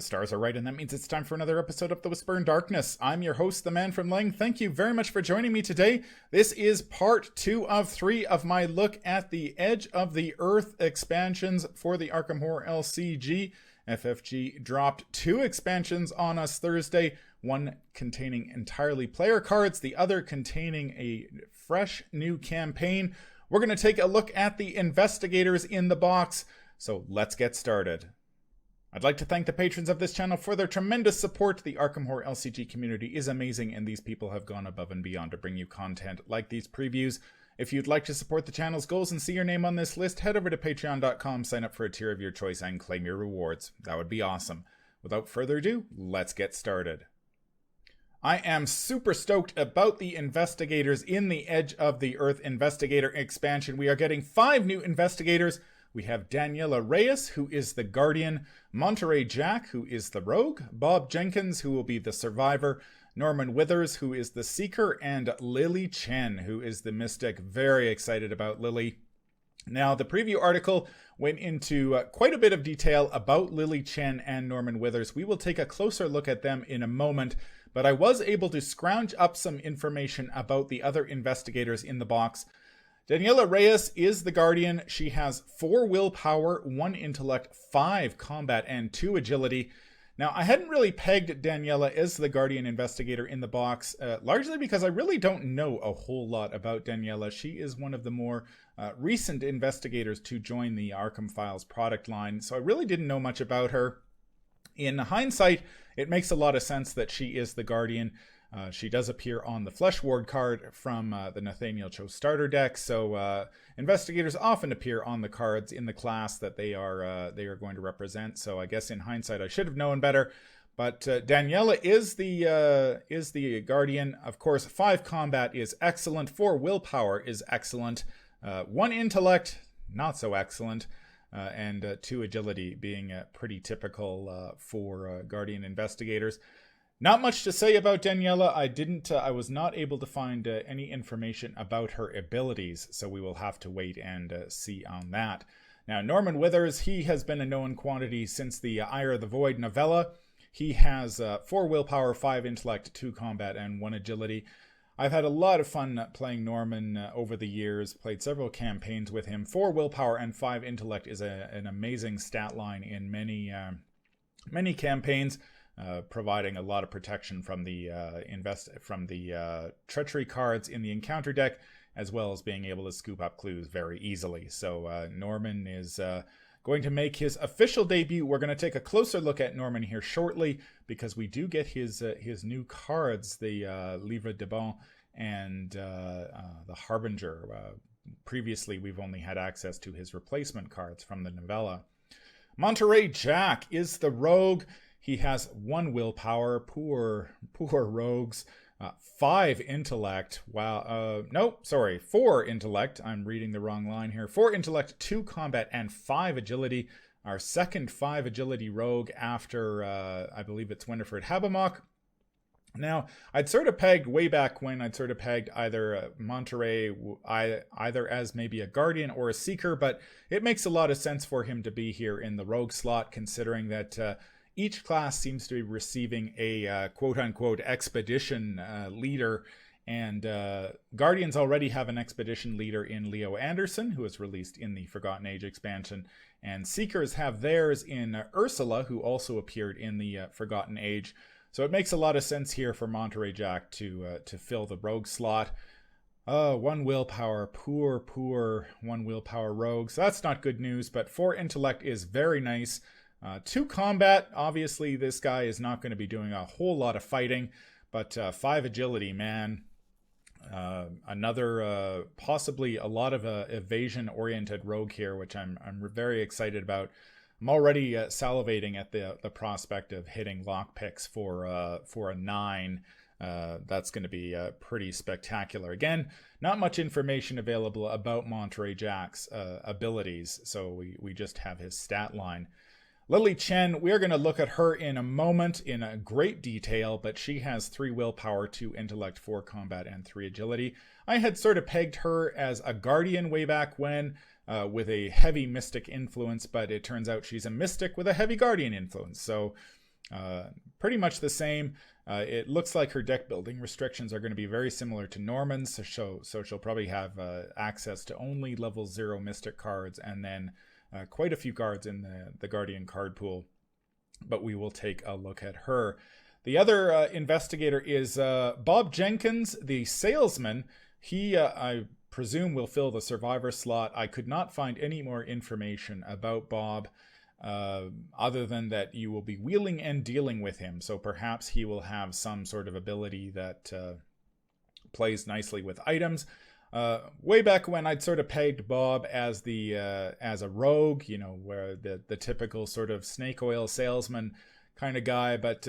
The stars are right, and that means it's time for another episode of The Whisper in Darkness. I'm your host, the Man from Lang. Thank you very much for joining me today. This is part 2 of 3 of my look at the Edge of the Earth expansions for the Arkham Horror LCG. FFG dropped 2 expansions on us Thursday, one containing entirely player cards, the other containing a fresh new campaign. We're going to take a look at the investigators in the box, so let's get started. I'd like to thank the patrons of this channel for their tremendous support. The Arkham Horror LCG community is amazing, and these people have gone above and beyond to bring you content like these previews. If you'd like to support the channel's goals and see your name on this list, head over to patreon.com, sign up for a tier of your choice, and claim your rewards. That would be awesome. Without further ado, let's get started. I am super stoked about the investigators in the Edge of the Earth Investigator expansion. We are getting 5 new investigators. We have Daniela Reyes, who is the Guardian, Monterey Jack, who is the Rogue, Bob Jenkins, who will be the Survivor, Norman Withers, who is the Seeker, and Lily Chen, who is the Mystic. Very excited about Lily. Now, the preview article went into quite a bit of detail about Lily Chen and Norman Withers. We will take a closer look at them in a moment, but I was able to scrounge up some information about the other investigators in the box. Daniela Reyes is the Guardian. She has 4 willpower, 1 intellect, 5 combat, and 2 agility. Now, I hadn't really pegged Daniela as the Guardian investigator in the box, largely because I really don't know a whole lot about Daniela. She is one of the more recent investigators to join the Arkham Files product line, so I really didn't know much about her. In hindsight, it makes a lot of sense that she is the Guardian. She does appear on the Flesh Ward card from the Nathaniel Cho starter deck, so investigators often appear on the cards in the class that they are going to represent. So I guess in hindsight I should have known better. But Daniela is the Guardian. Of course, 5 combat is excellent, 4 willpower is excellent, 1 intellect not so excellent, and 2 agility being pretty typical for Guardian investigators. Not much to say about Daniela. I was not able to find any information about her abilities, so we will have to wait and see on that. Now, Norman Withers, he has been a known quantity since the Ire of the Void novella. He has 4 willpower, 5 intellect, 2 combat, and 1 agility. I've had a lot of fun playing Norman over the years, played several campaigns with him. 4 willpower and 5 intellect is an amazing stat line in many campaigns. Providing a lot of protection from the treachery cards in the encounter deck, as well as being able to scoop up clues very easily. So Norman is going to make his official debut. We're going to take a closer look at Norman here shortly, because we do get his new cards, the Livre de Bon and the Harbinger. Previously, we've only had access to his replacement cards from the novella. Monterey Jack is the Rogue. He has 1 willpower, poor rogues, 5 intellect, 4 intellect, I'm reading the wrong line here, 4 intellect, 2 combat, and 5 agility. Our second 5 agility rogue after, I believe it's Winifred Habermock. Now, I'd sort of pegged way back when, either Monterey either as maybe a Guardian or a Seeker, but it makes a lot of sense for him to be here in the rogue slot, considering that each class seems to be receiving a quote-unquote expedition leader, and Guardians already have an expedition leader in Leo Anderson, who was released in the Forgotten Age expansion, and Seekers have theirs in Ursula, who also appeared in the Forgotten Age. So it makes a lot of sense here for Monterey Jack to fill the rogue slot. 1 willpower, poor 1 willpower rogue, so that's not good news, but 4 intellect is very nice. 2 combat, obviously this guy is not going to be doing a whole lot of fighting, but 5 agility, man. Another, possibly a lot of evasion-oriented rogue here, which I'm very excited about. I'm already salivating at the prospect of hitting lockpicks for a 9. That's going to be pretty spectacular. Again, not much information available about Monterey Jack's abilities, so we just have his stat line. Lily Chen, we're going to look at her in a moment in a great detail, but she has 3 willpower, 2 intellect, 4 combat, and 3 agility. I had sort of pegged her as a Guardian way back when, with a heavy Mystic influence, but it turns out she's a Mystic with a heavy Guardian influence. So Pretty much the same. It looks like her deck building restrictions are going to be very similar to Norman's, so she'll probably have access to only level 0 Mystic cards, and then quite a few cards in the Guardian card pool. But we will take a look at her. The other investigator is Bob Jenkins, the salesman. He, I presume, will fill the survivor slot. I could not find any more information about Bob, other than that you will be wheeling and dealing with him. So perhaps he will have some sort of ability that plays nicely with items. Way back when, I'd sort of pegged Bob as as a rogue, you know, where the typical sort of snake oil salesman kind of guy, but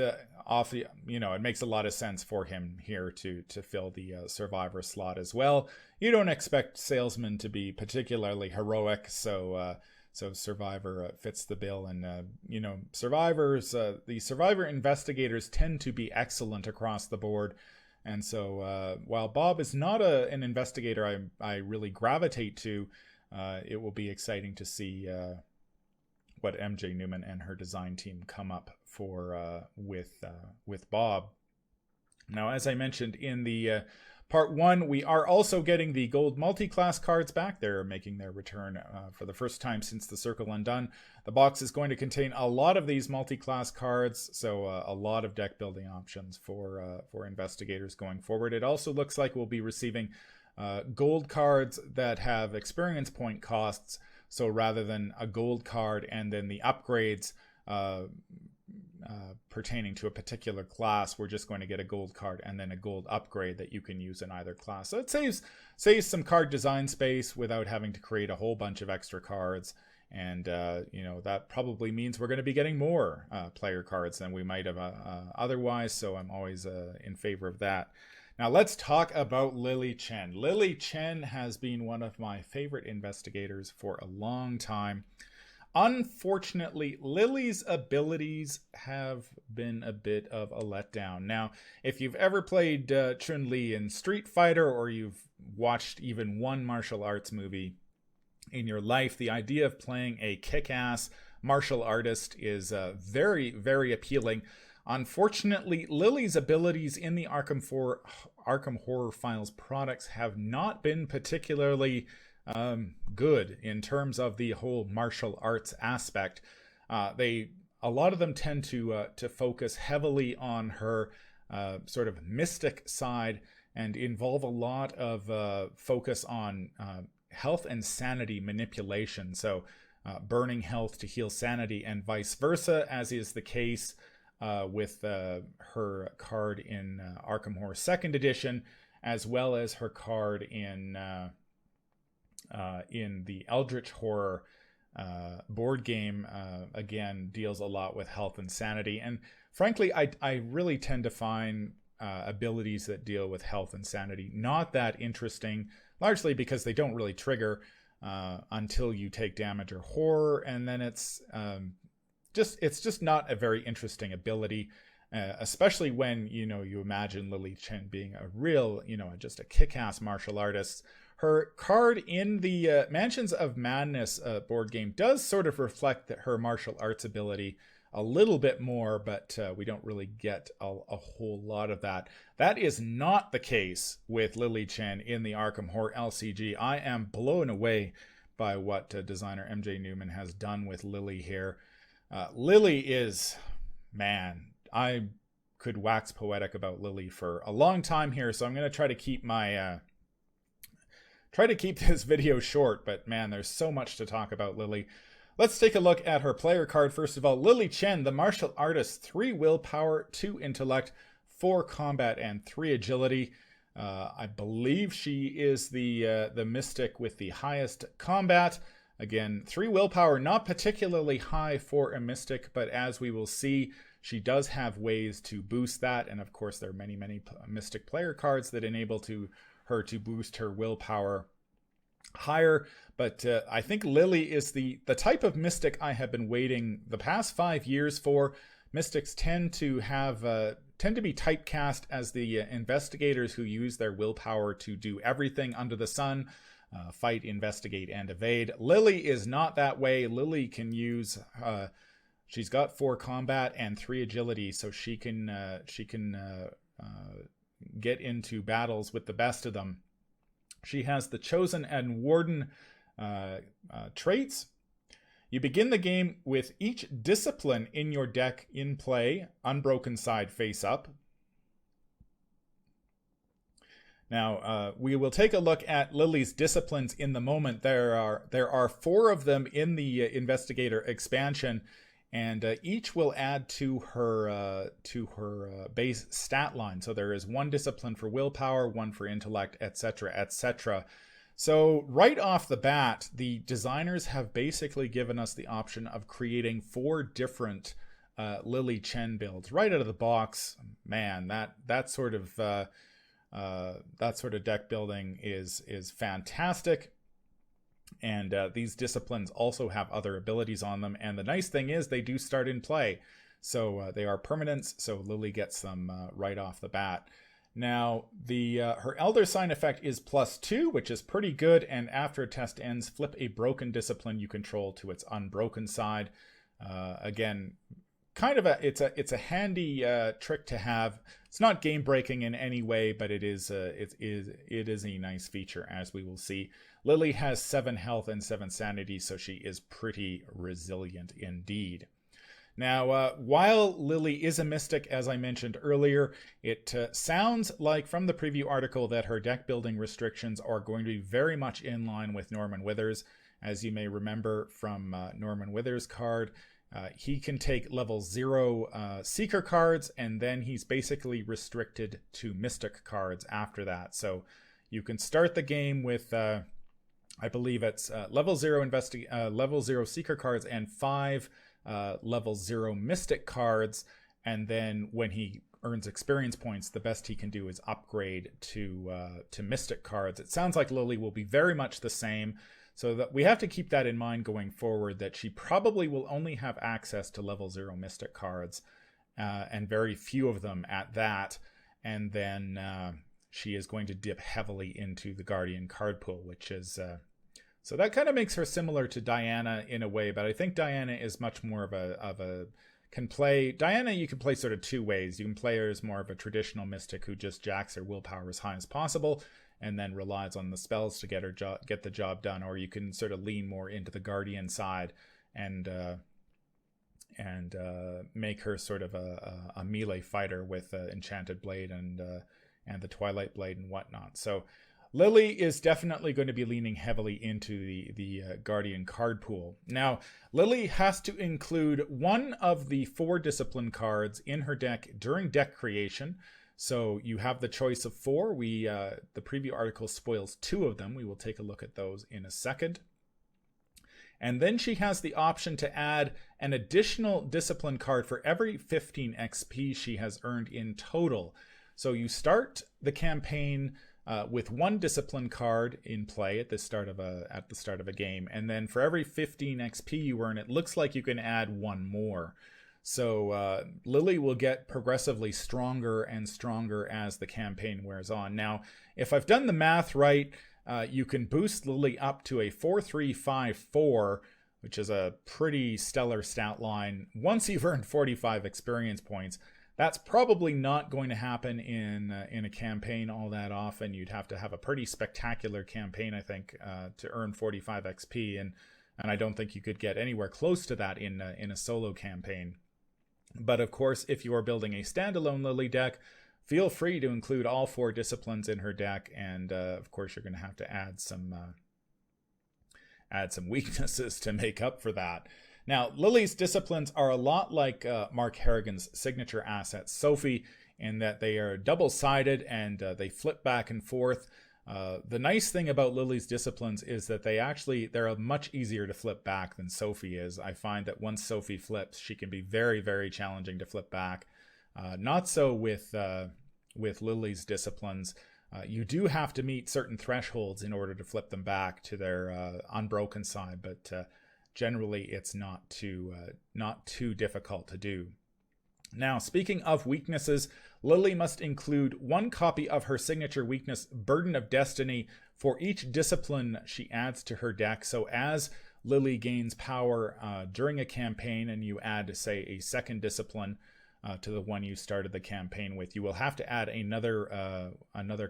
you know, it makes a lot of sense for him here to fill the survivor slot as well. You don't expect salesmen to be particularly heroic, so Survivor fits the bill. And you know, the Survivor investigators tend to be excellent across the board. And so while Bob is not an investigator I really gravitate to, it will be exciting to see what MJ Newman and her design team come up for with Bob. Now, as I mentioned in the Part 1, we are also getting the gold multi-class cards back. They're making their return for the first time since the Circle Undone. The box is going to contain a lot of these multi-class cards, so a lot of deck building options for investigators going forward. It also looks like we'll be receiving gold cards that have experience point costs, so rather than a gold card and then the upgrades pertaining to a particular class, we're just going to get a gold card and then a gold upgrade that you can use in either class. So it saves some card design space without having to create a whole bunch of extra cards. And you know, that probably means we're going to be getting more player cards than we might have otherwise. So I'm always in favor of that. Now let's talk about Lily Chen. Lily Chen has been one of my favorite investigators for a long time. Unfortunately, Lily's abilities have been a bit of a letdown. Now, if you've ever played Chun-Li in Street Fighter, or you've watched even one martial arts movie in your life, the idea of playing a kick-ass martial artist is very, very appealing. Unfortunately, Lily's abilities in the Arkham Horror Files products have not been particularly good in terms of the whole martial arts aspect. A lot of them tend to focus heavily on her sort of mystic side and involve a lot of focus on health and sanity manipulation. So burning health to heal sanity and vice versa, as is the case with her card in Arkham Horror 2nd Edition, as well as her card in the Eldritch Horror board game. Again, deals a lot with health and sanity. And frankly, I really tend to find abilities that deal with health and sanity not that interesting, largely because they don't really trigger until you take damage or horror, and then it's just not a very interesting ability, especially when, you know, you imagine Lily Chen being a real, you know, just a kick-ass martial artist. Her card in the Mansions of Madness board game does sort of reflect that her martial arts ability a little bit more, but we don't really get a whole lot of that. That is not the case with Lily Chen in the Arkham Horror LCG. I am blown away by what designer MJ Newman has done with Lily here. Lily is, man, I could wax poetic about Lily for a long time here, so I'm going to try to keep my this video short, but man, there's so much to talk about Lily. Let's take a look at her player card. First of all, Lily Chen, the martial artist, 3 willpower, 2 intellect, 4 combat, and 3 agility. I believe she is the mystic with the highest combat. Again, 3 willpower, not particularly high for a mystic, but as we will see, she does have ways to boost that. And of course, there are many, many mystic player cards that enable her to boost her willpower higher. But I think Lily is the type of mystic I have been waiting the past 5 years for. Mystics tend to be typecast as the investigators who use their willpower to do everything under the sun. Fight, investigate, and evade. Lily is not that way. Lily can use She's got 4 combat and 3 agility, so she can get into battles with the best of them. She has the Chosen and Warden traits. You begin the game with each discipline in your deck in play, unbroken side face up. Now, we will take a look at Lily's disciplines in the moment. There are 4 of them in the Investigator expansion, and each will add to her base stat line. So there is 1 discipline for willpower, 1 for intellect, etc., etc. So right off the bat, the designers have basically given us the option of creating 4 different Lily Chen builds right out of the box. Man, that sort of deck building is fantastic. And these disciplines also have other abilities on them. And the nice thing is they do start in play. So they are permanents. So Lily gets them right off the bat. Now, her Elder Sign effect is +2, which is pretty good. And after a test ends, flip a broken discipline you control to its unbroken side. Again, kind of it's a handy trick to have. It's not game breaking in any way, but it is a nice feature, as we will see. Lily has 7 health and 7 sanity, so she is pretty resilient indeed. Now, while Lily is a mystic, as I mentioned earlier, it sounds like from the preview article that her deck building restrictions are going to be very much in line with Norman Withers. As you may remember from Norman Withers' card, he can take level 0 Seeker cards, and then he's basically restricted to Mystic cards after that. So you can start the game with, I believe it's level 0 Seeker cards and 5 level 0 Mystic cards, and then when he earns experience points, the best he can do is upgrade to Mystic cards. It sounds like Lily will be very much the same. So that we have to keep that in mind going forward, that she probably will only have access to level 0 Mystic cards, and very few of them at that. And then she is going to dip heavily into the Guardian card pool, which is... so that kind of makes her similar to Diana in a way, but I think Diana is much more of a can play... Diana you can play sort of 2 ways. You can play her as more of a traditional mystic who just jacks her willpower as high as possible, and then relies on the spells to get the job done, or you can sort of lean more into the Guardian side and make her sort of a melee fighter with Enchanted Blade and the Twilight Blade and whatnot. So Lily is definitely going to be leaning heavily into the Guardian card pool. Now, Lily has to include 1 of the 4 discipline cards in her deck during deck creation. So you have the choice of 4. The preview article spoils 2 of them. We will take a look at those in a second. And then she has the option to add an additional discipline card for every 15 XP she has earned in total. So you start the campaign with 1 discipline card in play at the start of a game, and then for every 15 XP you earn, it looks like you can add 1 more. So Lily will get progressively stronger and stronger as the campaign wears on. Now, if I've done the math right, you can boost Lily up to a 4-3-5-4, which is a pretty stellar stat line, once you've earned 45 experience points. That's probably not going to happen in a campaign all that often. You'd have to have a pretty spectacular campaign, I think, to earn 45 XP, and I don't think you could get anywhere close to that in a solo campaign. But of course, if you are building a standalone Lily deck, feel free to include all 4 disciplines in her deck, and of course you're going to have to add some weaknesses to make up for that. Now, Lily's disciplines are a lot like Mark Harrigan's signature asset, Sophie, in that they are double-sided and they flip back and forth. The nice thing about Lily's disciplines is that they're much easier to flip back than Sophie is. I find that once Sophie flips, she can be very, very challenging to flip back. Not so with Lily's disciplines. You do have to meet certain thresholds in order to flip them back to their unbroken side, but generally it's not too difficult to do. Now, speaking of weaknesses, Lily must include 1 copy of her signature weakness, Burden of Destiny, for each discipline she adds to her deck. So as Lily gains power during a campaign and you add, say, a second discipline to the one you started the campaign with, you will have to add another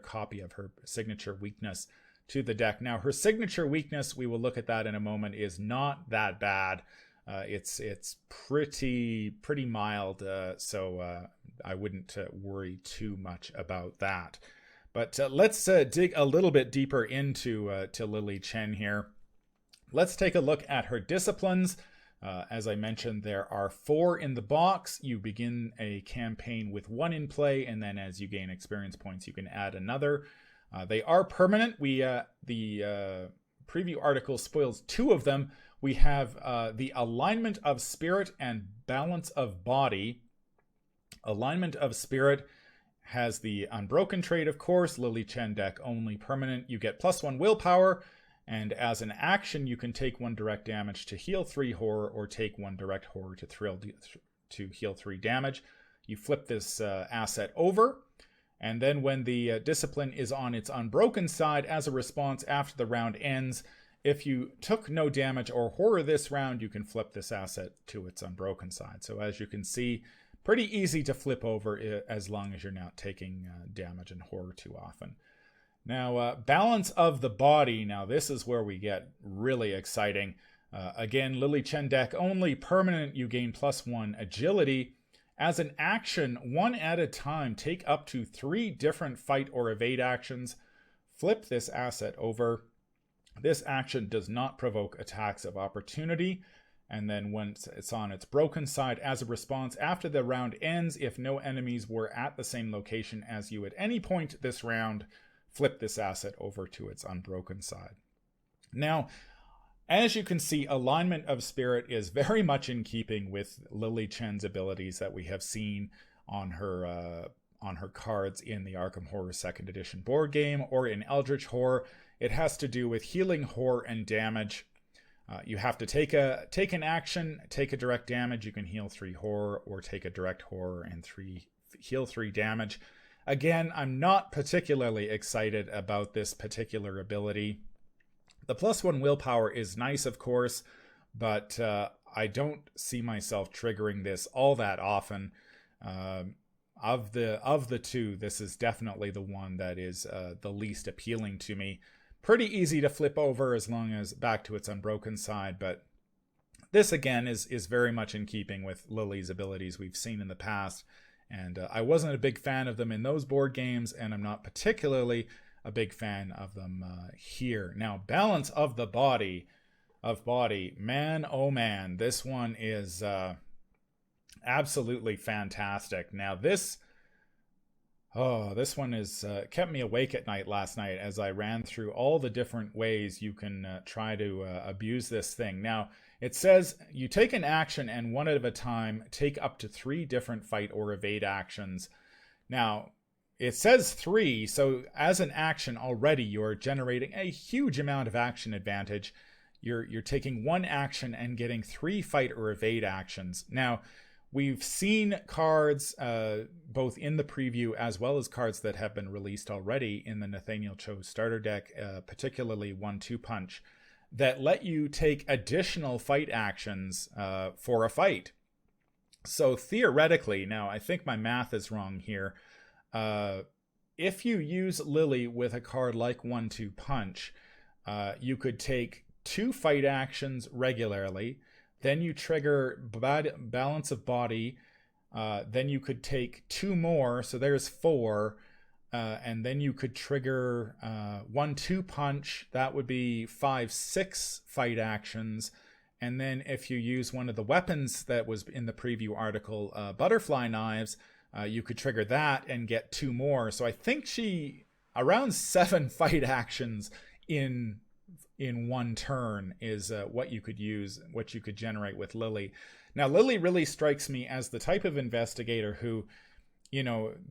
copy of her signature weakness to the deck. Now, her signature weakness, we will look at that in a moment, is not that bad. It's pretty mild, so I wouldn't worry too much about that. But let's dig a little bit deeper into to Lily Chen here. Let's take a look at her disciplines. As I mentioned, there are 4 in the box. You begin a campaign with 1 in play, and then as you gain experience points, you can add another. They are permanent. The preview article spoils 2 of them. We have the alignment of spirit and balance of body. Alignment of spirit has the unbroken trait, of course. Lily Chen deck only permanent. You get +1 willpower, and as an action, you can take 1 direct damage to heal 3 horror, or take 1 direct horror to heal 3 damage. You flip this asset over, and then when the discipline is on its unbroken side, as a response after the round ends, if you took no damage or horror this round, you can flip this asset to its unbroken side. So as you can see, pretty easy to flip over as long as you're not taking damage and horror too often. Now, balance of the body. Now, this is where we get really exciting. Again, Lily Chen deck only permanent. You gain +1 agility. As an action, 1 at a time, take up to 3 different fight or evade actions. Flip this asset over. This action does not provoke attacks of opportunity. And then once it's on its broken side, as a response after the round ends, if no enemies were at the same location as you at any point this round, flip this asset over to its unbroken side. Now, as you can see, alignment of spirit is very much in keeping with Lily Chen's abilities that we have seen on her cards in the Arkham Horror 2nd Edition board game or in Eldritch Horror. It has to do with healing horror and damage. You have to take an action, take a direct damage. You can heal 3 horror, or take a direct horror and heal 3 damage. Again, I'm not particularly excited about this particular ability. The +1 willpower is nice, of course, but I don't see myself triggering this all that often. Of the 2, this is definitely the one that is the least appealing to me. Pretty easy to flip over as long as back to its unbroken side, but this again is very much in keeping with Lily's abilities we've seen in the past, and I wasn't a big fan of them in those board games, and I'm not particularly a big fan of them here. Now, balance of the body, man, oh man, this one is absolutely fantastic. Now, this one is kept me awake at night last night as I ran through all the different ways you can try to abuse this thing. Now, it says you take an action and 1 at a time, take up to 3 different fight or evade actions. Now, it says 3, so as an action already, you're generating a huge amount of action advantage. You're taking 1 action and getting 3 fight or evade actions. Now, we've seen cards both in the preview as well as cards that have been released already in the Nathaniel Cho starter deck, particularly 1-2 Punch, that let you take additional fight actions for a fight. So theoretically, now I think my math is wrong here, if you use Lily with a card like 1-2 Punch, you could take 2 fight actions regularly. Then you trigger balance of body. Then you could take 2 more, so there's 4. And then you could trigger 1-2 Punch. That would be 5-6 fight actions. And then if you use one of the weapons that was in the preview article, butterfly knives, you could trigger that and get 2 more. So I think around 7 fight actions in 1 turn is what you could use, what you could generate with Lily. Now, Lily really strikes me as the type of investigator who,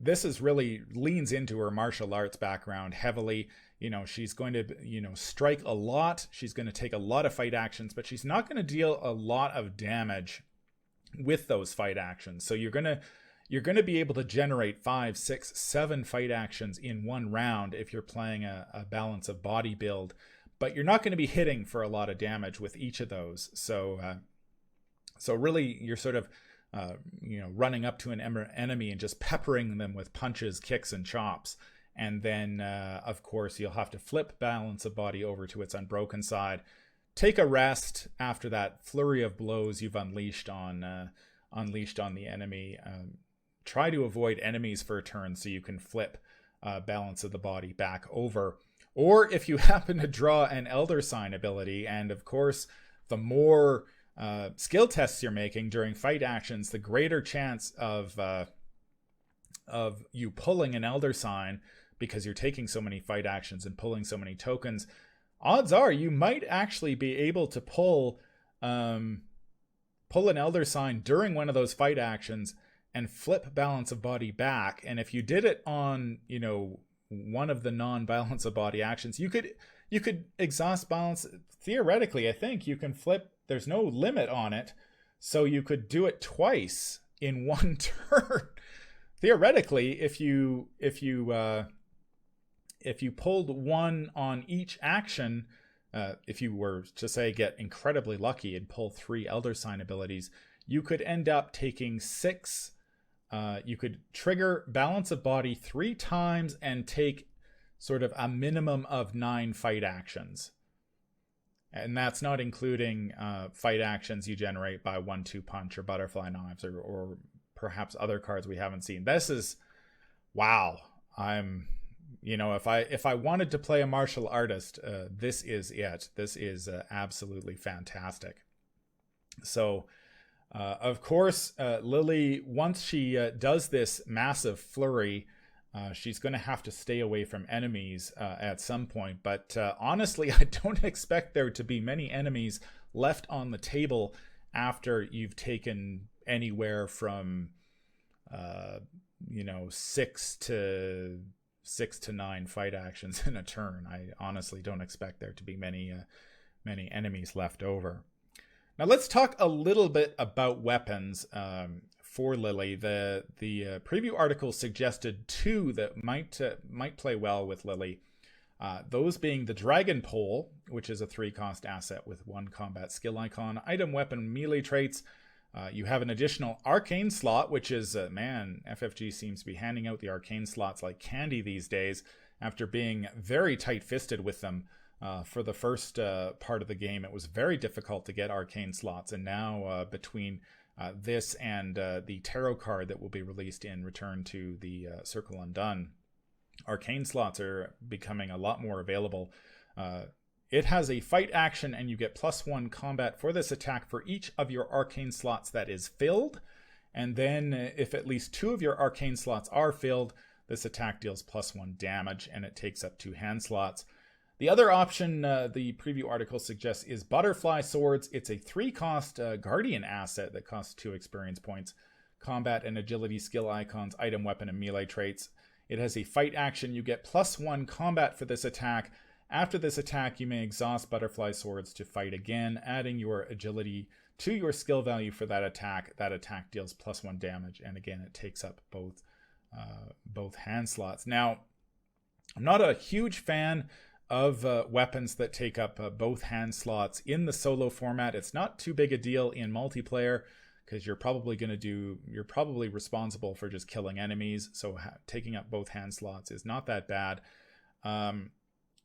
this is really leans into her martial arts background heavily. She's going to, strike a lot. She's going to take a lot of fight actions, but she's not going to deal a lot of damage with those fight actions. So you're going to be able to generate 5, 6, 7 fight actions in 1 round if you're playing a balance of body build. but you're not going to be hitting for a lot of damage with each of those. So really, you're sort of running up to an enemy and just peppering them with punches, kicks, and chops. And then, of course, you'll have to flip balance of body over to its unbroken side. Take a rest after that flurry of blows you've unleashed on the enemy. Try to avoid enemies for a turn so you can flip balance of the body back over. Or if you happen to draw an Elder Sign ability, and of course, the more skill tests you're making during fight actions, the greater chance of you pulling an Elder Sign, because you're taking so many fight actions and pulling so many tokens. Odds are you might actually be able to pull an Elder Sign during one of those fight actions and flip balance of body back. And if you did it on, one of the non-balance of body actions, you could exhaust balance. Theoretically, I think you can flip. There's no limit on it, so you could do it twice in one turn. Theoretically, if you pulled one on each action, if you were to say get incredibly lucky and pull 3 Elder Sign abilities, you could end up taking 6. You could trigger balance of body 3 times and take sort of a minimum of 9 fight actions. And that's not including fight actions you generate by 1-2 punch or butterfly knives or perhaps other cards we haven't seen. This is, wow. If I wanted to play a martial artist, this is it. This is absolutely fantastic. So, of course, Lily, once she does this massive flurry, she's going to have to stay away from enemies at some point. But honestly, I don't expect there to be many enemies left on the table after you've taken anywhere from, 6 to 9 fight actions in a turn. I honestly don't expect there to be many enemies left over. Now let's talk a little bit about weapons for Lily. The preview article suggested 2 that might play well with Lily. Those being the Dragon Pole, which is a 3-cost asset with 1 combat skill icon, item, weapon, melee traits. You have an additional arcane slot, which is, FFG seems to be handing out the arcane slots like candy these days after being very tight-fisted with them. For the first part of the game, it was very difficult to get arcane slots, and now between this and the tarot card that will be released in Return to the Circle Undone, arcane slots are becoming a lot more available. It has a fight action, and you get +1 combat for this attack for each of your arcane slots that is filled. And then if at least 2 of your arcane slots are filled, this attack deals +1 damage, and it takes up 2 hand slots. The other option the preview article suggests is Butterfly Swords. It's a 3-cost Guardian asset that costs 2 experience points. Combat and agility skill icons, item, weapon, and melee traits. It has a fight action. You get +1 combat for this attack. After this attack, you may exhaust Butterfly Swords to fight again, adding your agility to your skill value for that attack. That attack deals +1 damage, and again, it takes up both hand slots. Now, I'm not a huge fan of weapons that take up both hand slots in the solo format. It's not too big a deal in multiplayer because you're probably responsible for just killing enemies. So taking up both hand slots is not that bad.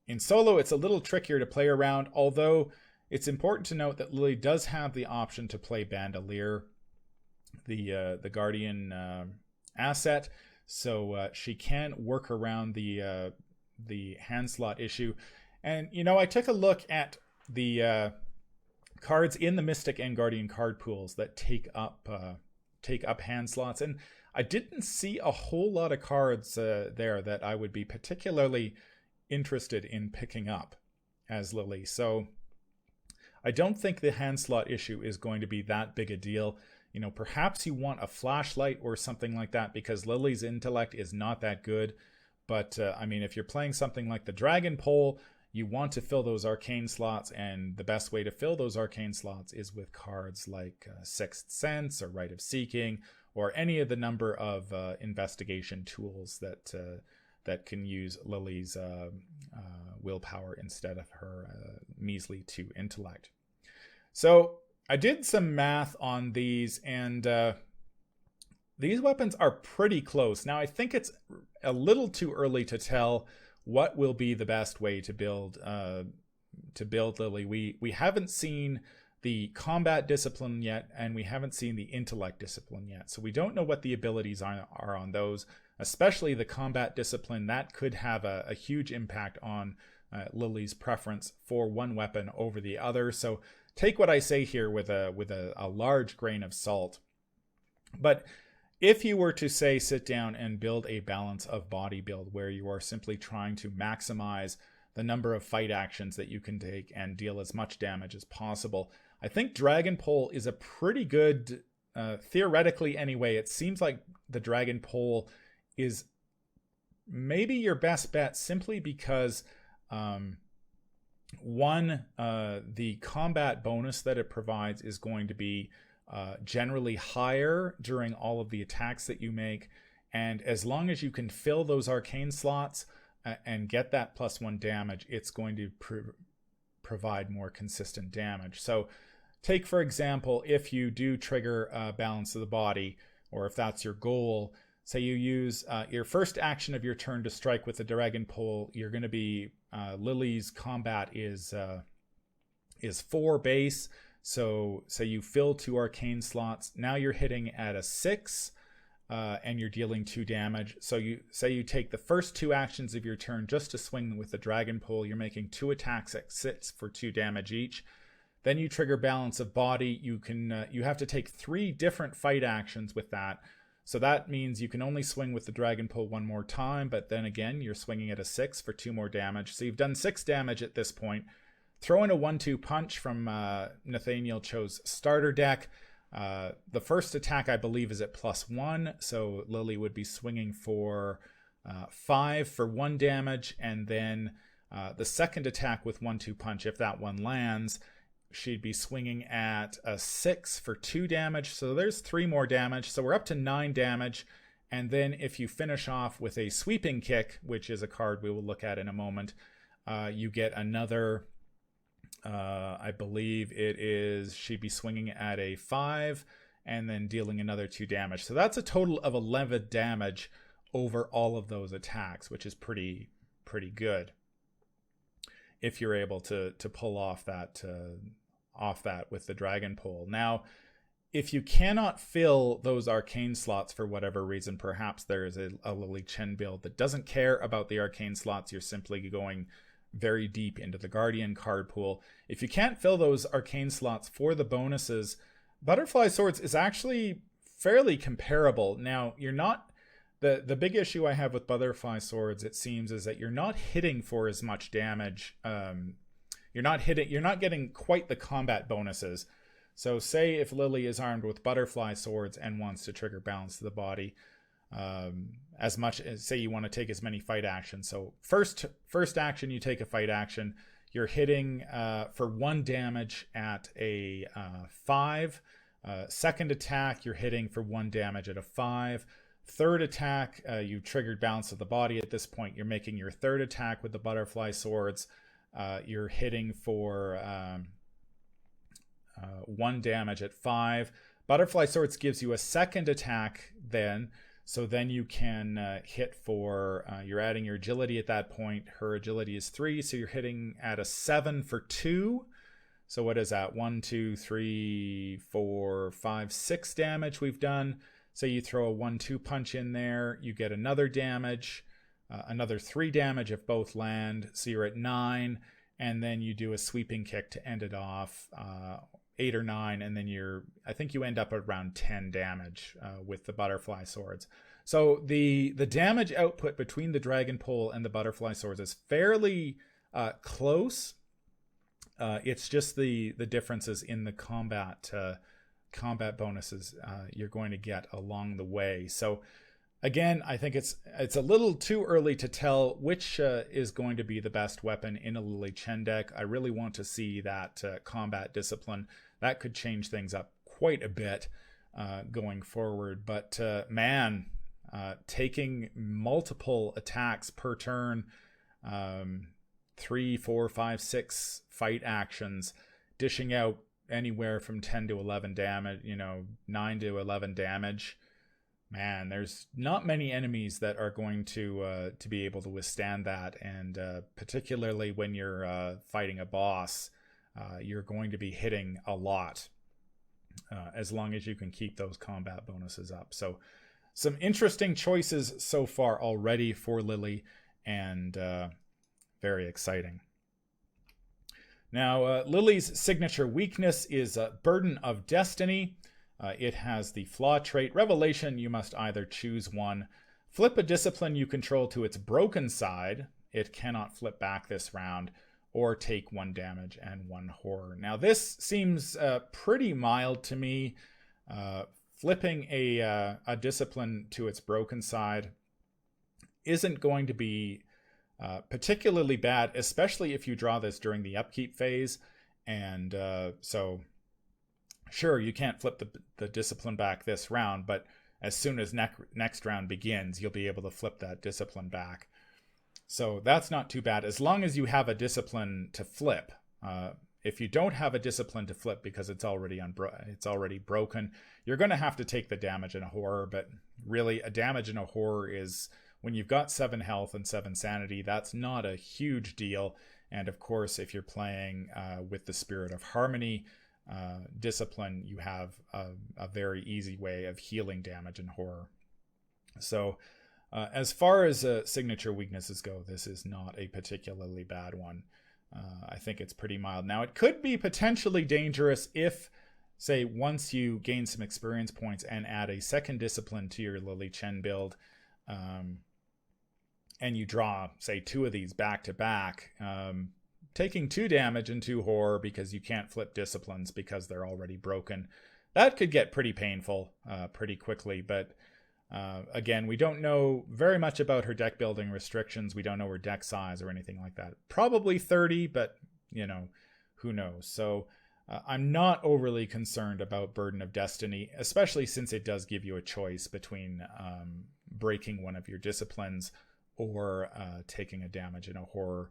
In solo, it's a little trickier to play around, although it's important to note that Lily does have the option to play Bandolier, the Guardian asset, so she can work around the hand slot issue. And I took a look at the cards in the Mystic and Guardian card pools that take up hand slots, and I didn't see a whole lot of cards there that I would be particularly interested in picking up as Lily. So I don't think the hand slot issue is going to be that big a deal. Perhaps you want a flashlight or something like that because Lily's intellect is not that good. But if you're playing something like the Dragon Pole, you want to fill those arcane slots, and the best way to fill those arcane slots is with cards like Sixth Sense or Rite of Seeking or any of the number of investigation tools that that can use Lily's willpower instead of her measly 2 intellect. So I did some math on these, and these weapons are pretty close. Now, I think it's a little too early to tell what will be the best way to build Lily. We haven't seen the combat discipline yet, and we haven't seen the intellect discipline yet. So we don't know what the abilities are on those, especially the combat discipline. That could have a huge impact on Lily's preference for one weapon over the other. So take what I say here with a large grain of salt. But if you were to say sit down and build a balance of body build where you are simply trying to maximize the number of fight actions that you can take and deal as much damage as possible, I think Dragon Pole is a pretty good, theoretically anyway, it seems like the Dragon Pole is maybe your best bet simply because one, the combat bonus that it provides is going to be generally higher during all of the attacks that you make, and as long as you can fill those arcane slots and get that +1 damage, it's going to provide more consistent damage. So take, for example, if you do trigger balance of the body, or if that's your goal, say you use your first action of your turn to strike with the Dragon Pole, you're going to be Lily's combat is 4 base. So you fill 2 arcane slots. Now you're hitting at a 6, and you're dealing 2 damage. So you say you take the first 2 actions of your turn just to swing with the Dragon Pole. You're making 2 attacks at 6 for 2 damage each. Then you trigger balance of body. You have to take 3 different fight actions with that. So that means you can only swing with the Dragon Pole 1 more time, but then again, you're swinging at a 6 for 2 more damage. So you've done 6 damage at this point. Throw in a 1-2 punch from Nathaniel Cho's starter deck. The first attack, I believe, is at +1, so Lily would be swinging for 5 for 1 damage, and then the second attack with 1-2 punch, if that one lands, she'd be swinging at a 6 for 2 damage, so there's 3 more damage, so we're up to 9 damage. And then if you finish off with a sweeping kick, which is a card we will look at in a moment, you get another... I believe it is, she'd be swinging at a 5 and then dealing another 2 damage. So that's a total of 11 damage over all of those attacks, which is pretty good if you're able to pull off that with the Dragon Pole. Now, if you cannot fill those arcane slots for whatever reason, perhaps there is a Lily Chen build that doesn't care about the arcane slots. You're simply going very deep into the Guardian card pool. If you can't fill those arcane slots for the bonuses, Butterfly Swords is actually fairly comparable. Now, you're not... The big issue I have with Butterfly Swords, it seems, is that you're not hitting for as much damage. You're not getting quite the combat bonuses. So say if Lily is armed with Butterfly Swords and wants to trigger balance to the body, as much as, say you want to take as many fight actions. So first action, you take a fight action. You're hitting for 1 damage at a 5. Second attack, you're hitting for 1 damage at a 5. Third attack, you triggered balance of the body. At this point, you're making your third attack with the Butterfly Swords. You're hitting for 1 damage at 5. Butterfly Swords gives you a second attack then. So then you can hit for, you're adding your agility at that point. Her agility is 3, so you're hitting at a 7 for 2. So what is that? 1, 2, 3, 4, 5, 6 damage we've done. So you throw a 1-2 punch in there. You get another damage, another 3 damage if both land. So you're at 9. And then you do a sweeping kick to end it off, 8 or 9, and then I think you end up at around 10 damage with the Butterfly Swords. So the damage output between the Dragon Pole and the Butterfly Swords is fairly close. It's just the differences in the combat bonuses you're going to get along the way. So again, I think it's a little too early to tell which is going to be the best weapon in a Lily Chen deck. I really want to see that combat discipline. That could change things up quite a bit going forward. But man, taking multiple attacks per turn, 3, 4, 5, 6 fight actions, dishing out anywhere from 10 to 11 damage, 9 to 11 damage. Man, there's not many enemies that are going to be able to withstand that, and particularly when you're fighting a boss, you're going to be hitting a lot, as long as you can keep those combat bonuses up. So some interesting choices so far already for Lily, and very exciting. Now, Lily's signature weakness is Burden of Destiny. It has the flaw trait Revelation. You must either choose one. Flip a discipline you control to its broken side. It cannot flip back this round, or take 1 damage and 1 horror. Now, this seems pretty mild to me. Flipping a discipline to its broken side isn't going to be particularly bad, especially if you draw this during the upkeep phase. And so, sure, you can't flip the discipline back this round, but as soon as next round begins, you'll be able to flip that discipline back. So that's not too bad, as long as you have a discipline to flip. If you don't have a discipline to flip because it's already broken, you're going to have to take the damage and a horror. But really, a damage and a horror is, when you've got 7 health and 7 sanity, that's not a huge deal. And of course, if you're playing with the Spirit of Harmony discipline, you have a very easy way of healing damage and horror. So as far as signature weaknesses go, this is not a particularly bad one. I think it's pretty mild. Now, it could be potentially dangerous if, say, once you gain some experience points and add a second discipline to your Lily Chen build, and you draw, say, 2 of these back to back, taking 2 damage and 2 horror because you can't flip disciplines because they're already broken. That could get pretty painful pretty quickly, but again, we don't know very much about her deck building restrictions. We don't know her deck size or anything like that. Probably 30, but, who knows? So I'm not overly concerned about Burden of Destiny, especially since it does give you a choice between breaking one of your disciplines or taking a damage and a horror.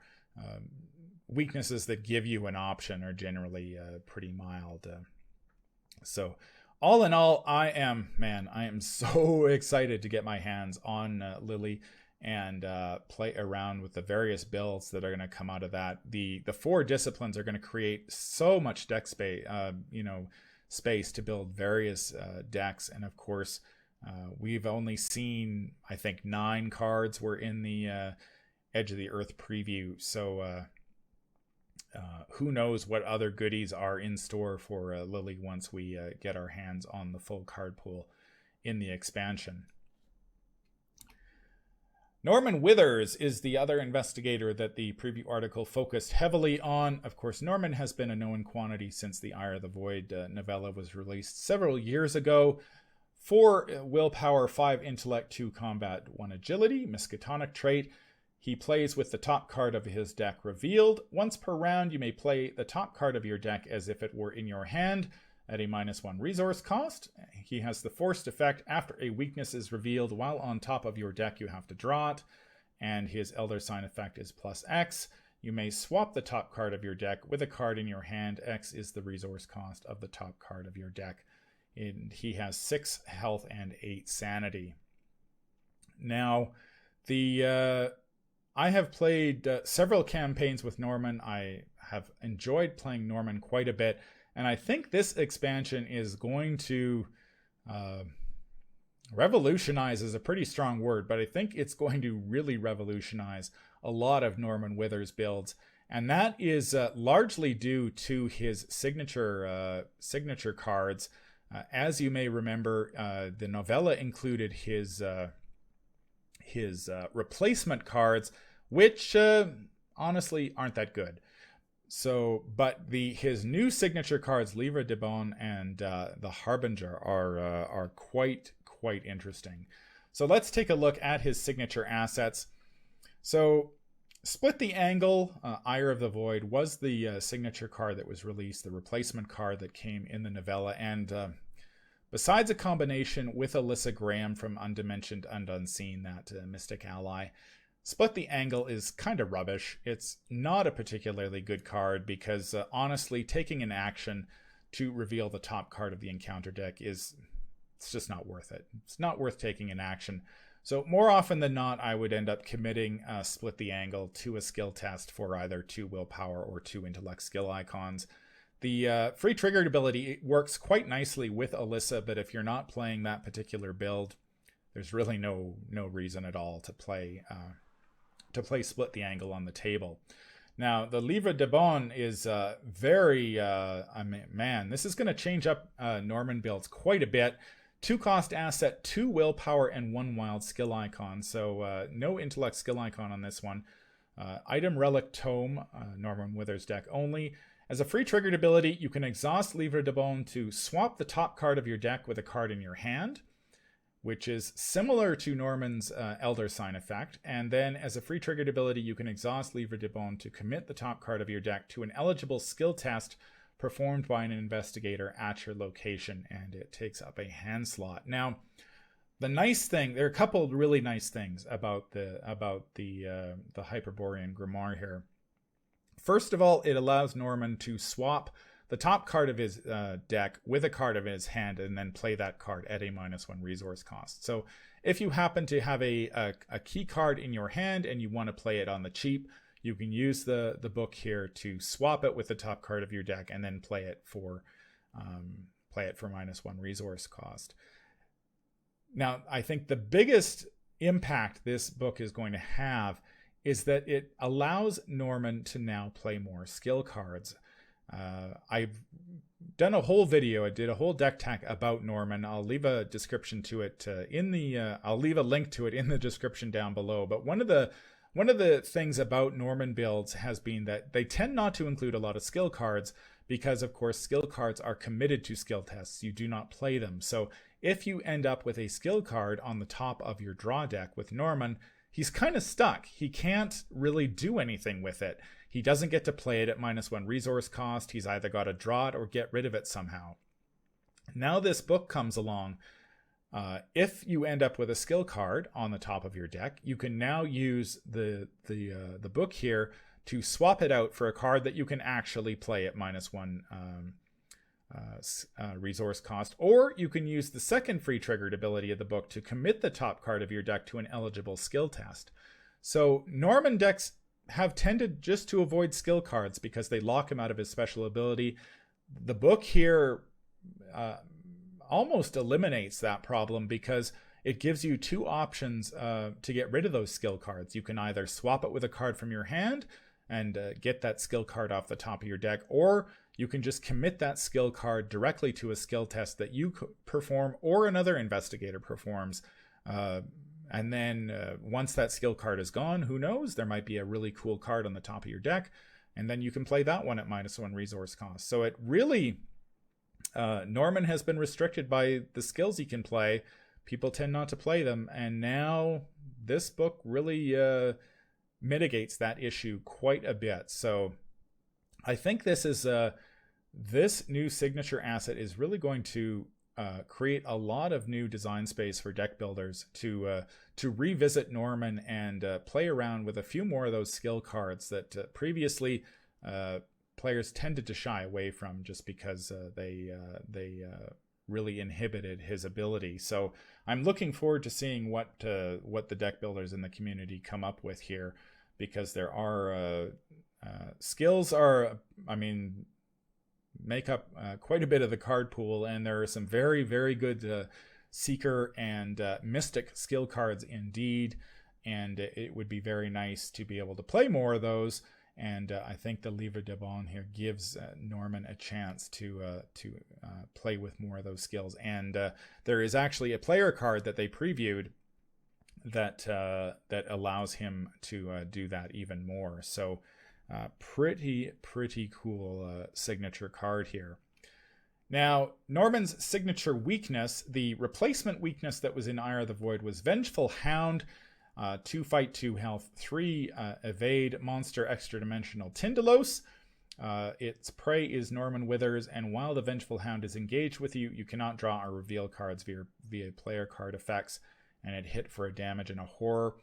Weaknesses that give you an option are generally pretty mild. So all in all, I am so excited to get my hands on Lily and play around with the various builds that are going to come out of that. The 4 disciplines are going to create so much deck space, space to build various decks. And of course, we've only seen, I think, 9 cards were in the Edge of the Earth preview. So who knows what other goodies are in store for Lily once we get our hands on the full card pool in the expansion. Norman Withers is the other investigator that the preview article focused heavily on. Of course, Norman has been a known quantity since the Eye of the Void novella was released several years ago. 4 willpower, 5 intellect, 2 combat, 1 agility, Miskatonic trait. He plays with the top card of his deck revealed. Once per round, you may play the top card of your deck as if it were in your hand at a -1 resource cost. He has the forced effect: after a weakness is revealed while on top of your deck, you have to draw it. And his Elder Sign effect is +X. You may swap the top card of your deck with a card in your hand. X is the resource cost of the top card of your deck. And he has 6 health and 8 sanity. Now, I have played several campaigns with Norman. I have enjoyed playing Norman quite a bit. And I think this expansion is going to revolutionize is a pretty strong word, but I think it's going to really revolutionize a lot of Norman Withers builds. And that is largely due to his signature cards. As you may remember, the novella included his replacement cards, which honestly aren't that good. So, but his new signature cards, Livre de Bon and the Harbinger, are quite interesting. So let's take a look at his signature assets. So, Split the Angle, Eye of the Void, was the signature card that was released, the replacement card that came in the novella, and besides a combination with Alyssa Graham from Undimensioned and Unseen, that Mystic ally, Split the Angle is kind of rubbish. It's not a particularly good card because honestly, taking an action to reveal the top card of the encounter deck it's just not worth it. It's not worth taking an action. So more often than not, I would end up committing Split the Angle to a skill test for either 2 willpower or 2 intellect skill icons. The free triggered ability works quite nicely with Alyssa, but if you're not playing that particular build, there's really no reason at all to play Split the Angle on the table. Now, the Livre de Bon is very, man, this is going to change up Norman builds quite a bit. 2-cost asset, 2 willpower, and 1 wild skill icon. So no intellect skill icon on this one. Item Relic Tome, Norman Withers deck only. As a free triggered ability, you can exhaust Livre de Bon to swap the top card of your deck with a card in your hand, which is similar to Norman's Elder Sign effect. And then as a free triggered ability, you can exhaust Livre de Bon to commit the top card of your deck to an eligible skill test performed by an investigator at your location, and it takes up a hand slot. Now, the nice thing, there are a couple of really nice things about the Hyperborean Grimoire here. First of all, it allows Norman to swap the top card of his deck with a card of his hand and then play that card at a -1 resource cost. So if you happen to have a key card in your hand and you want to play it on the cheap, you can use the book here to swap it with the top card of your deck and then play it for -1 resource cost. Now, I think the biggest impact this book is going to have is that it allows Norman to now play more skill cards. I've done a whole video. I did a whole deck tech about Norman. I'll leave a description to it I'll leave a link to it in the description down below. But one of the things about Norman builds has been that they tend not to include a lot of skill cards because, of course, skill cards are committed to skill tests. You do not play them. So if you end up with a skill card on the top of your draw deck with Norman, he's kind of stuck. He can't really do anything with it. He doesn't get to play it at -1 resource cost. He's either got to draw it or get rid of it somehow. Now this book comes along. If you end up with a skill card on the top of your deck, you can now use the book here to swap it out for a card that you can actually play at -1 resource cost, or you can use the second free triggered ability of the book to commit the top card of your deck to an eligible skill test. So Norman decks have tended just to avoid skill cards because they lock him out of his special ability. The book here almost eliminates that problem because it gives you 2 options to get rid of those skill cards. You can either swap it with a card from your hand and get that skill card off the top of your deck, or you can just commit that skill card directly to a skill test that you perform or another investigator performs. And then once that skill card is gone, who knows? There might be a really cool card on the top of your deck, and then you can play that one at -1 resource cost. So it really, Norman has been restricted by the skills he can play. People tend not to play them, and now this book really mitigates that issue quite a bit. So I think this new signature asset is really going to create a lot of new design space for deck builders to revisit Norman and play around with a few more of those skill cards that previously players tended to shy away from just because they really inhibited his ability. So I'm looking forward to seeing what the deck builders in the community come up with here, because there are skills make up quite a bit of the card pool, and there are some very, very good Seeker and Mystic skill cards indeed, and it would be very nice to be able to play more of those, and I think the Livre de Bon here gives Norman a chance to play with more of those skills, and there is actually a player card that they previewed that allows him to do that even more. So pretty cool signature card here. Now, Norman's signature weakness, the replacement weakness that was in Ire of the Void, was Vengeful Hound, 2 fight, 2 health, 3 evade, monster extra dimensional Tyndalos. Its prey is Norman Withers, and while the Vengeful Hound is engaged with you, you cannot draw or reveal cards via player card effects, and it hit for a damage and a horror.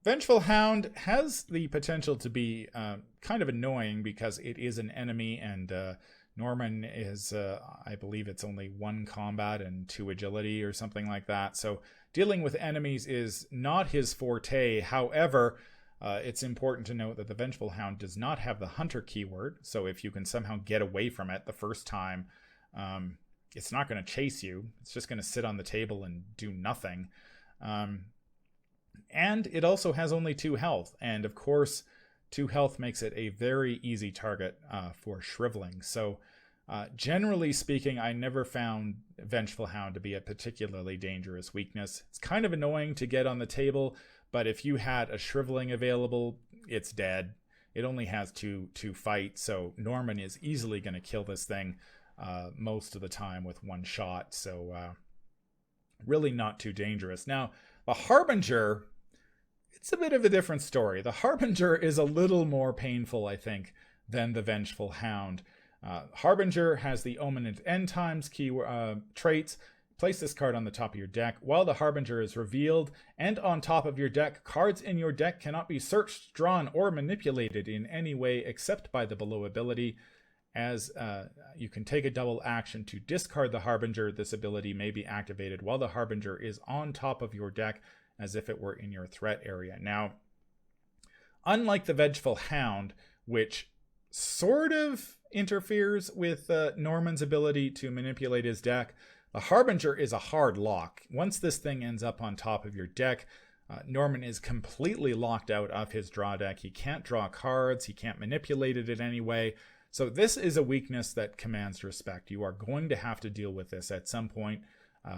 Vengeful Hound has the potential to be kind of annoying because it is an enemy, and Norman is, I believe it's only 1 combat and 2 agility or something like that. So dealing with enemies is not his forte. However, it's important to note that the Vengeful Hound does not have the Hunter keyword. So if you can somehow get away from it the first time, it's not going to chase you. It's just going to sit on the table and do nothing. And it also has only 2 health. And of course, 2 health makes it a very easy target for shriveling. So generally speaking, I never found Vengeful Hound to be a particularly dangerous weakness. It's kind of annoying to get on the table, but if you had a shriveling available, it's dead. It only has 2 fight, so Norman is easily going to kill this thing most of the time with 1 shot. So really not too dangerous. Now, the Harbinger, it's a bit of a different story. The Harbinger is a little more painful, I think, than the Vengeful Hound. Harbinger has the Omen and End Times traits. Place this card on the top of your deck. While the Harbinger is revealed and on top of your deck, cards in your deck cannot be searched, drawn, or manipulated in any way except by the below ability. As you can take a double action to discard the Harbinger, this ability may be activated while the Harbinger is on top of your deck as if it were in your threat area. Now, unlike the Vengeful Hound, which sort of interferes with Norman's ability to manipulate his deck, the Harbinger is a hard lock. Once this thing ends up on top of your deck, Norman is completely locked out of his draw deck. He can't draw cards. He can't manipulate it in any way. So this is a weakness that commands respect. You are going to have to deal with this at some point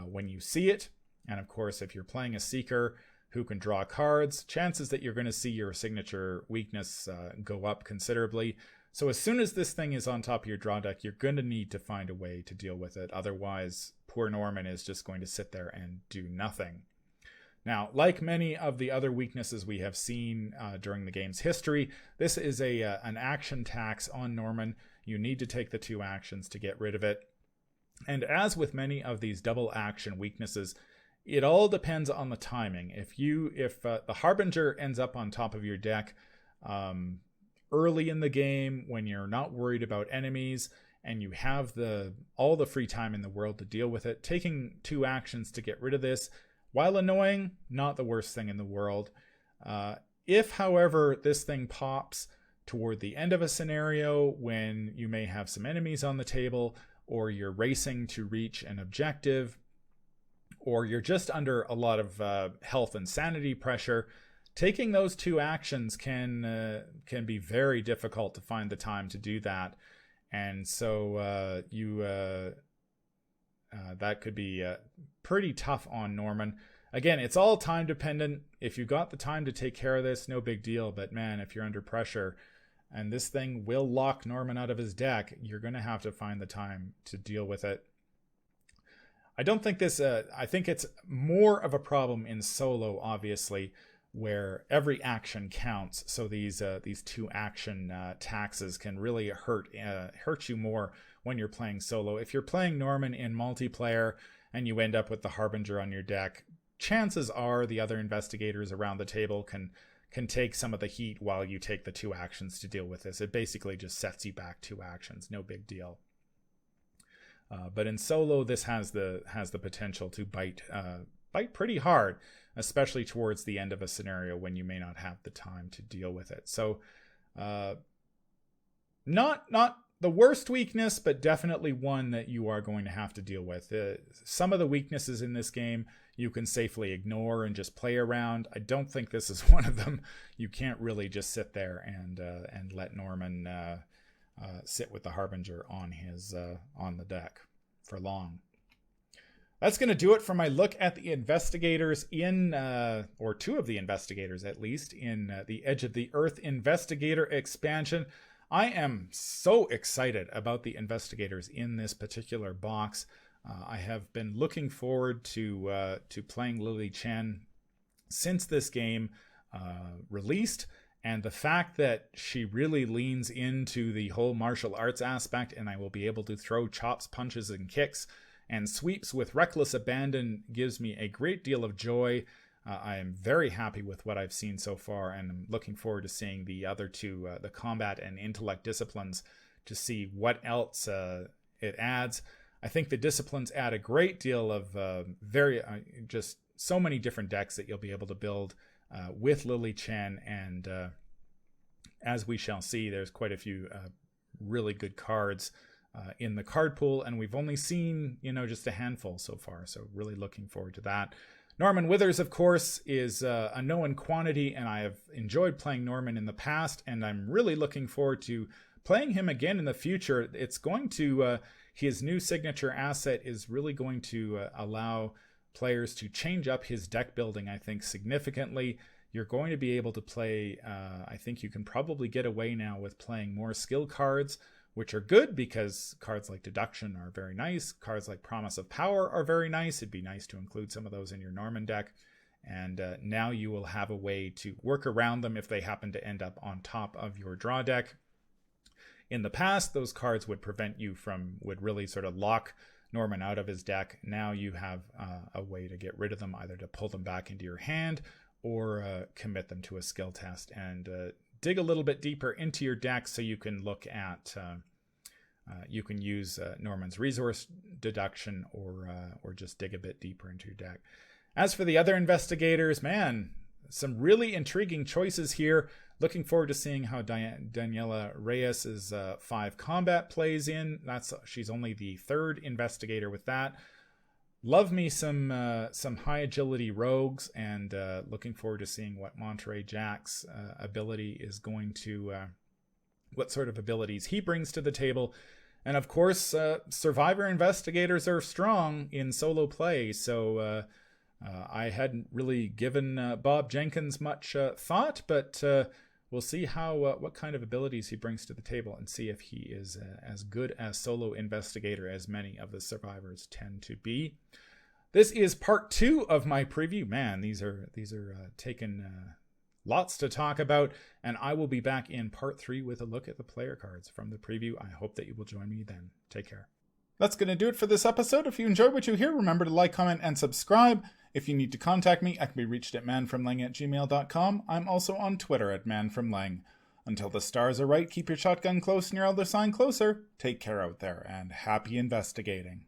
when you see it. And of course, if you're playing a Seeker who can draw cards, chances that you're going to see your signature weakness go up considerably. So as soon as this thing is on top of your draw deck, you're going to need to find a way to deal with it. Otherwise, poor Norman is just going to sit there and do nothing. Now, like many of the other weaknesses we have seen during the game's history, this is an action tax on Norman. You need to take the 2 actions to get rid of it. And as with many of these double action weaknesses, it all depends on the timing. If the Harbinger ends up on top of your deck early in the game when you're not worried about enemies and you have all the free time in the world to deal with it, taking 2 actions to get rid of this, while annoying, not the worst thing in the world. If, however, this thing pops toward the end of a scenario when you may have some enemies on the table, or you're racing to reach an objective, or you're just under a lot of health and sanity pressure, taking those 2 actions can be very difficult to find the time to do that. And so that could be pretty tough on Norman. Again, it's all time dependent. If you got the time to take care of this, no big deal. But man, if you're under pressure and this thing will lock Norman out of his deck, you're going to have to find the time to deal with it. I don't think I think it's more of a problem in solo, obviously, where every action counts. So these 2 action taxes can really hurt you more when you're playing solo. If you're playing Norman in multiplayer and you end up with the Harbinger on your deck, chances are the other investigators around the table can take some of the heat while you take the 2 actions to deal with this. It basically just sets you back 2 actions, no big deal. But in solo, this has the potential to bite pretty hard, especially towards the end of a scenario when you may not have the time to deal with it. So, not the worst weakness, but definitely one that you are going to have to deal with. Some of the weaknesses in this game you can safely ignore and just play around. I don't think this is one of them. You can't really just sit there and let Norman sit with the Harbinger on the deck for long. That's going to do it for my look at the investigators or 2 of the investigators at least, in the Edge of the Earth Investigator expansion. I am so excited about the investigators in this particular box. I have been looking forward to playing Lily Chen since this game released, And the fact that she really leans into the whole martial arts aspect, and I will be able to throw chops, punches, and kicks and sweeps with reckless abandon, gives me a great deal of joy. I am very happy with what I've seen so far, and I'm looking forward to seeing the other two, the combat and intellect disciplines, to see what else it adds. I think the disciplines add a great deal of just so many different decks that you'll be able to build with Lily Chen, and as we shall see, there's quite a few really good cards in the card pool, and we've only seen, just a handful so far, so really looking forward to that. Norman Withers, of course, is a known quantity, and I have enjoyed playing Norman in the past, and I'm really looking forward to playing him again in the future. It's going to, his new signature asset is really going to allow players to change up his deck building, I think, significantly. You're going to be able to play, I think you can probably get away now with playing more skill cards, which are good because cards like Deduction are very nice. Cards like Promise of Power are very nice. It'd be nice to include some of those in your Norman deck. And now you will have a way to work around them if they happen to end up on top of your draw deck. In the past, those cards would would really sort of lock Norman out of his deck. Now you have a way to get rid of them, either to pull them back into your hand or commit them to a skill test and dig a little bit deeper into your deck, so you can look at, you can use Norman's resource deduction or just dig a bit deeper into your deck. As for the other investigators, man, some really intriguing choices here. Looking forward to seeing how Daniela Reyes's 5 combat plays in. She's only the 3rd investigator with that. Love me some high agility rogues, and looking forward to seeing what Monterey Jack's ability is going to, what sort of abilities he brings to the table. And of course, Survivor investigators are strong in solo play, so I hadn't really given Bob Jenkins much thought, but we'll see how what kind of abilities he brings to the table, and see if he is as good as solo investigator as many of the survivors tend to be. This is part 2 of my preview. Man, these are taking lots to talk about, and I will be back in part 3 with a look at the player cards from the preview. I hope that you will join me then. Take care. That's going to do it for this episode. If you enjoyed what you hear, remember to like, comment, and subscribe. If you need to contact me, I can be reached at manfromlang@gmail.com. I'm also on Twitter at manfromlang. Until the stars are right, keep your shotgun close and your elder sign closer. Take care out there, and happy investigating.